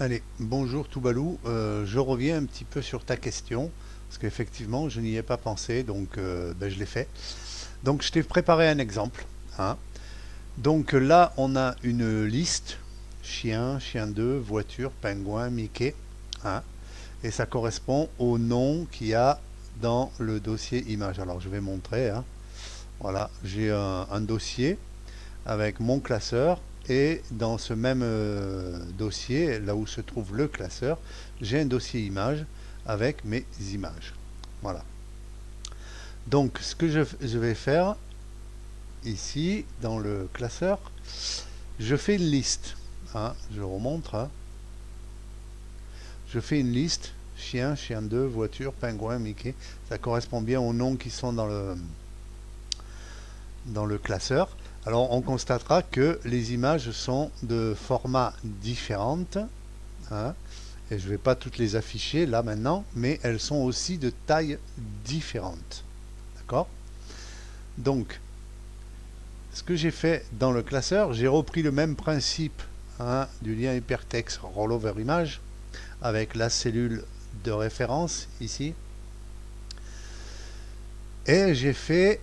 Allez, bonjour Toubalou. Je reviens un petit peu sur ta question, parce qu'effectivement, je n'y ai pas pensé, donc je l'ai fait. Donc, je t'ai préparé un exemple, hein. Donc là, on a une liste, chien, chien 2, voiture, pingouin, Mickey, hein, et ça correspond au nom qu'il y a dans le dossier image. Alors, je vais montrer, hein. Voilà, j'ai un dossier avec mon classeur et dans ce même dossier, là où se trouve le classeur, j'ai un dossier image avec mes images. Voilà. Donc ce que je vais faire ici dans le classeur, je fais une liste, hein, je remonte, hein. Je fais une liste, chien, chien 2, voiture, pingouin, Mickey. Ça correspond bien aux noms qui sont dans le classeur. Alors on constatera que les images sont de formats différentes, hein, et je ne vais pas toutes les afficher là maintenant, mais elles sont aussi de tailles différentes. D'accord? Donc, ce que j'ai fait dans le classeur, j'ai repris le même principe, hein, du lien hypertexte rollover image avec la cellule de référence ici, et j'ai fait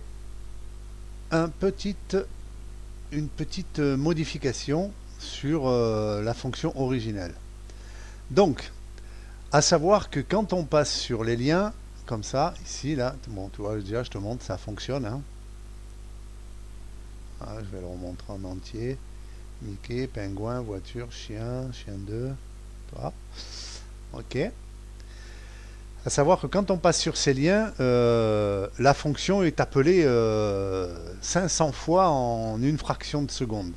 une petite modification sur la fonction originelle. Donc, à savoir que quand on passe sur les liens, comme ça, ici, là, bon, tu vois, déjà, je te montre, ça fonctionne, hein. Ah, je vais le remontrer en entier. Mickey, pingouin, voiture, chien, chien 2. Voilà. OK. À savoir que quand on passe sur ces liens, la fonction est appelée 500 fois en une fraction de seconde.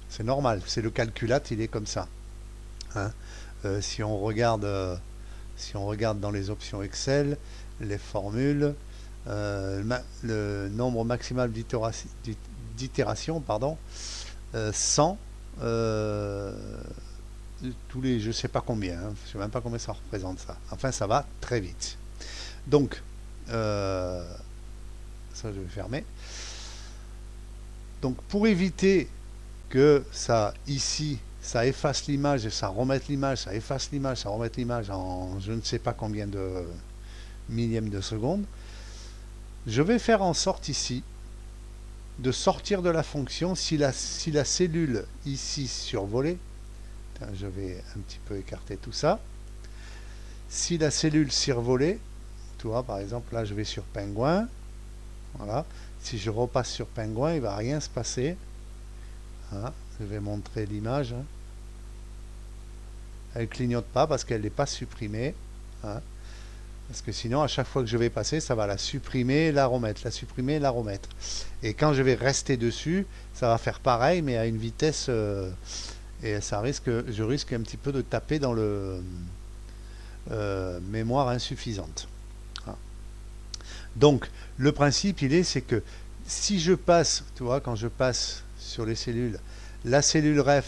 C'est normal, c'est le calculate, il est comme ça, hein. Si on regarde dans les options Excel, les formules, le nombre maximal d'itérations, pardon, 100, tous les, je sais pas combien, hein, je sais même pas combien ça représente ça. Enfin, ça va très vite. Donc, euh, ça je vais fermer. Donc, pour éviter que ça, ici, ça efface l'image et ça remette l'image, ça efface l'image, ça remette l'image en je ne sais pas combien de millièmes de seconde, je vais faire en sorte ici de sortir de la fonction si la cellule ici survolée, je vais un petit peu écarter tout ça, si la cellule survolée, tu vois, par exemple là je vais sur pingouin, voilà, si je repasse sur pingouin il ne va rien se passer, hein. Je vais montrer l'image, hein. Elle ne clignote pas parce qu'elle n'est pas supprimée, hein. Parce que sinon, à chaque fois que je vais passer, ça va la supprimer, la remettre, la supprimer, la remettre. Et quand je vais rester dessus, ça va faire pareil, mais à une vitesse, et je risque un petit peu de taper dans le mémoire insuffisante. Ah. Donc, le principe, c'est que si je passe, tu vois, quand je passe sur les cellules, la cellule ref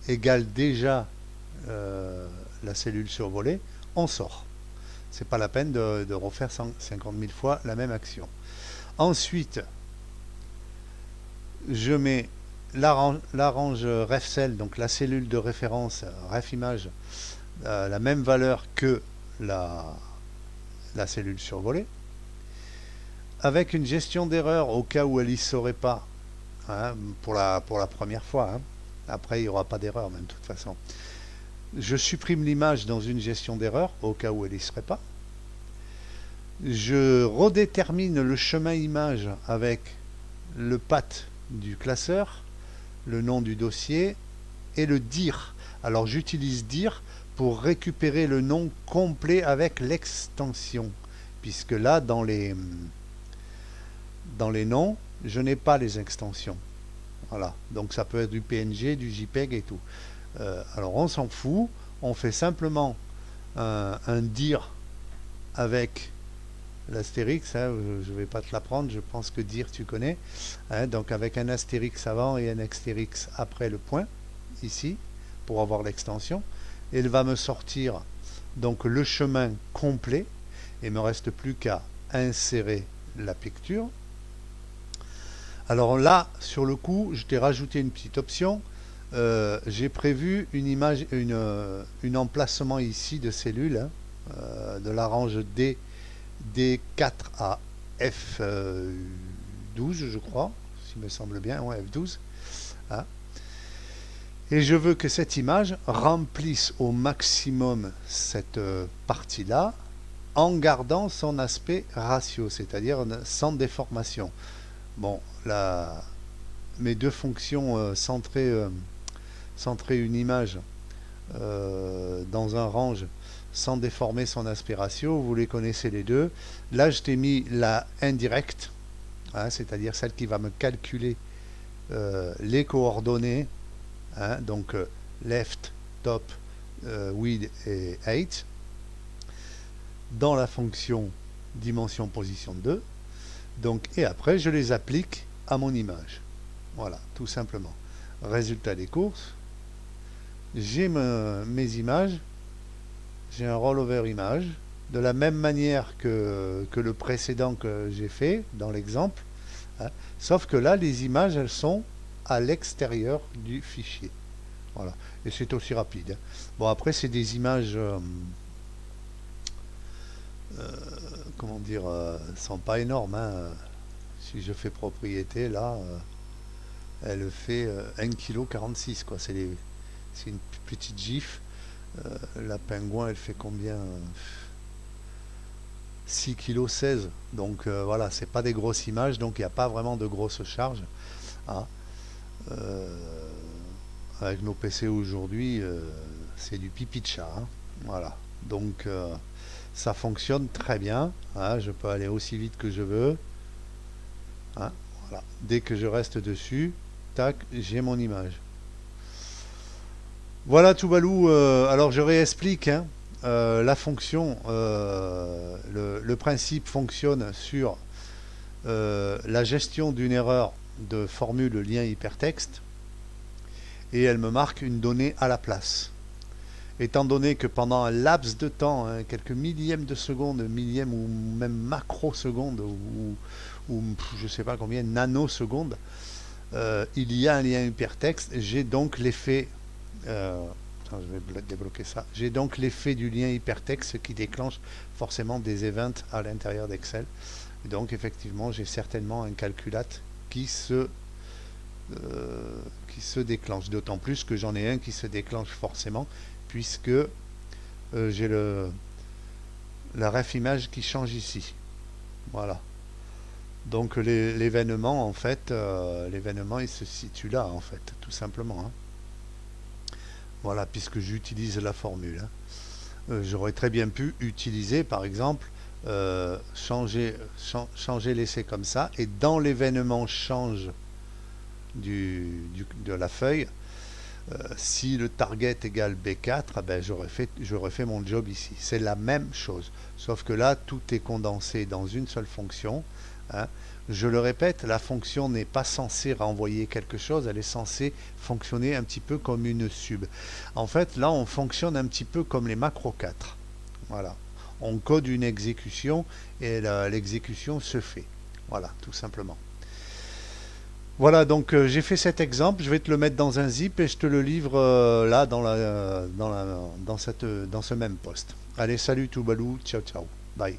égale déjà la cellule survolée, on sort. C'est pas la peine de refaire 50 000 fois la même action. Ensuite, je mets la range refcell, donc la cellule de référence ref image, la même valeur que la cellule survolée, avec une gestion d'erreur au cas où elle n'y serait pas, hein, pour la première fois, hein. Après, il n'y aura pas d'erreur, même de toute façon. Je supprime l'image dans une gestion d'erreur au cas où elle n'y serait pas. Je redétermine le chemin image avec le path du classeur, le nom du dossier et le dir. Alors j'utilise dir pour récupérer le nom complet avec l'extension, puisque là dans les noms je n'ai pas les extensions. Voilà, donc ça peut être du PNG, du JPEG et tout. Alors on s'en fout, on fait simplement un dir avec l'astérix, hein, je ne vais pas te l'apprendre, je pense que dire tu connais, hein, donc avec un astérix avant et un astérix après le point, ici, pour avoir l'extension. Il va me sortir donc le chemin complet, et il ne me reste plus qu'à insérer la picture. Alors là, sur le coup, je t'ai rajouté une petite option, j'ai prévu une image, une emplacement ici de cellules, hein, de la range D4 à F12, je crois, s'il me semble bien, ouais, F12. Hein. Et je veux que cette image remplisse au maximum cette partie-là en gardant son aspect ratio, c'est-à-dire sans déformation. Bon, là, mes deux fonctions centrer une image dans un range sans déformer son aspect ratio, vous les connaissez les deux. Là, je t'ai mis la indirecte, hein, c'est-à-dire celle qui va me calculer les coordonnées, hein, donc left, top, width et height, dans la fonction dimension position 2. Donc, et après, je les applique à mon image. Voilà, tout simplement. Résultat des courses. J'ai mes images. J'ai un rollover image. De la même manière que le précédent que j'ai fait dans l'exemple. Hein, sauf que là, les images, elles sont à l'extérieur du fichier. Voilà. Et c'est aussi rapide. Hein. Bon, après, c'est des images... comment dire, sont pas énormes. Hein. Si je fais propriété, là, elle fait 1,46 kg, quoi. C'est une petite gif. La pingouin, elle fait combien 6,16 kg. Donc voilà, c'est pas des grosses images, donc il n'y a pas vraiment de grosses charges. Hein. Avec nos PC aujourd'hui, c'est du pipi de chat. Hein. Voilà. Donc ça fonctionne très bien. Hein. Je peux aller aussi vite que je veux. Hein. Voilà. Dès que je reste dessus, tac, j'ai mon image. Voilà tout balou. Alors je réexplique. Hein. La fonction, le principe fonctionne sur la gestion d'une erreur de formule lien hypertexte et elle me marque une donnée à la place. Étant donné que pendant un laps de temps, hein, quelques millièmes de seconde, millièmes ou même macrosecondes, ou je ne sais pas combien, nanosecondes, il y a un lien hypertexte, j'ai donc l'effet, je vais débloquer ça, j'ai donc l'effet du lien hypertexte qui déclenche forcément des events à l'intérieur d'Excel. Et donc effectivement, j'ai certainement un calculate qui se déclenche, d'autant plus que j'en ai un qui se déclenche forcément, puisque j'ai la ref image qui change ici. Voilà. Donc l'événement, en fait, l'événement il se situe là, en fait, tout simplement. Hein. Voilà, puisque j'utilise la formule. Hein. J'aurais très bien pu utiliser, par exemple, changer l'essai comme ça, et dans l'événement change de la feuille, si le target égale B4, ben j'aurais fait mon job ici. C'est la même chose, sauf que là, tout est condensé dans une seule fonction. Hein. Je le répète, la fonction n'est pas censée renvoyer quelque chose, elle est censée fonctionner un petit peu comme une sub. En fait, là, on fonctionne un petit peu comme les macros 4. Voilà. On code une exécution et l'exécution se fait. Voilà, tout simplement. Voilà, donc j'ai fait cet exemple, je vais te le mettre dans un zip et je te le livre là dans ce même post. Allez, salut tout balou, ciao ciao, bye.